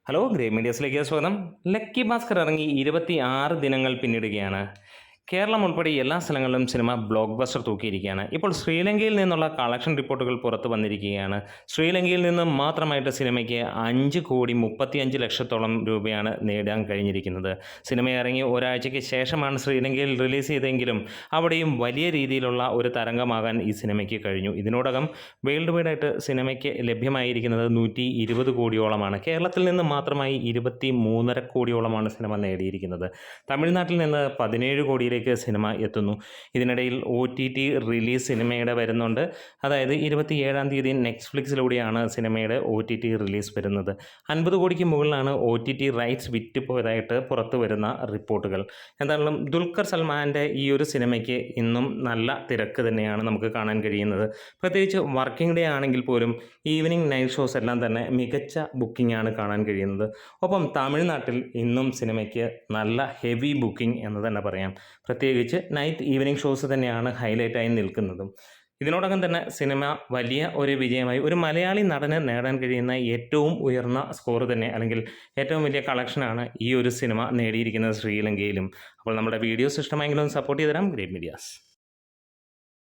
Hello grey മീഡിയസിലേക്ക് സ്വാഗതം. Lucky Bhaskar ഇറങ്ങി 26 ദിനങ്ങൾ പിന്നിടുകയാണ്. കേരളം ഉൾപ്പെടെ എല്ലാ സ്ഥലങ്ങളിലും സിനിമ ബ്ലോക്ക് ബസ്റ്റർ തൂക്കിയിരിക്കുകയാണ്. ഇപ്പോൾ ശ്രീലങ്കയിൽ നിന്നുള്ള കളക്ഷൻ റിപ്പോർട്ടുകൾ പുറത്തു വന്നിരിക്കുകയാണ്. ശ്രീലങ്കയിൽ നിന്ന് മാത്രമായിട്ട് സിനിമയ്ക്ക് 5,35,00,000 രൂപയാണ് നേടാൻ കഴിഞ്ഞിരിക്കുന്നത്. സിനിമ ഇറങ്ങി ഒരാഴ്ചയ്ക്ക് ശേഷമാണ് ശ്രീലങ്കയിൽ റിലീസ് ചെയ്തെങ്കിലും അവിടെയും വലിയ രീതിയിലുള്ള ഒരു തരംഗമാകാൻ ഈ സിനിമയ്ക്ക് കഴിഞ്ഞു. ഇതിനോടകം വേൾഡ് വൈഡായിട്ട് സിനിമയ്ക്ക് ലഭ്യമായിരിക്കുന്നത് 120 കോടിയോളമാണ്. കേരളത്തിൽ നിന്ന് മാത്രമായി 23.5 കോടിയോളമാണ് സിനിമ നേടിയിരിക്കുന്നത്. തമിഴ്നാട്ടിൽ നിന്ന് 17 കോടിയിലേക്ക് സിനിമ എത്തുന്നു. ഇതിനിടയിൽ OTT റിലീസ് സിനിമയുടെ വരുന്നുണ്ട്. അതായത് 27-ാം തീയതി നെറ്റ്ഫ്ലിക്സിലൂടെയാണ് സിനിമയുടെ OTT റിലീസ് വരുന്നത്. 50 കോടിക്ക് മുകളിലാണ് OTT റൈറ്റ്സ് വിറ്റുപോയതായിട്ട് പുറത്തു വരുന്ന റിപ്പോർട്ടുകൾ. എന്തായാലും ദുൽഖർ സൽമാൻ്റെ ഈ ഒരു സിനിമയ്ക്ക് ഇന്നും നല്ല തിരക്ക് തന്നെയാണ് നമുക്ക് കാണാൻ കഴിയുന്നത്. പ്രത്യേകിച്ച് വർക്കിംഗ് ഡേ ആണെങ്കിൽ പോലും ഈവനിങ് നൈറ്റ് ഷോസ് എല്ലാം തന്നെ മികച്ച ബുക്കിംഗ് ആണ് കാണാൻ കഴിയുന്നത്. ഒപ്പം തമിഴ്നാട്ടിൽ ഇന്നും സിനിമയ്ക്ക് നല്ല ഹെവി ബുക്കിംഗ് എന്ന് തന്നെ പറയാം. പ്രത്യേകിച്ച് നൈറ്റ് ഈവനിങ് ഷോസ് തന്നെയാണ് ഹൈലൈറ്റായി നിൽക്കുന്നതും. ഇതിനോടകം തന്നെ സിനിമ വലിയ ഒരു വിജയമായി ഒരു മലയാളി നടന് നേടാൻ കഴിയുന്ന ഏറ്റവും ഉയർന്ന സ്കോർ തന്നെ, അല്ലെങ്കിൽ ഏറ്റവും വലിയ കളക്ഷനാണ് ഈ ഒരു സിനിമ നേടിയിരിക്കുന്നത് ശ്രീലങ്കയിലും. അപ്പോൾ നമ്മുടെ വീഡിയോസ് ഇഷ്ടമായെങ്കിലും സപ്പോർട്ട് ചെയ്ത് തരാം ഗ്രേ മീഡിയാസ്.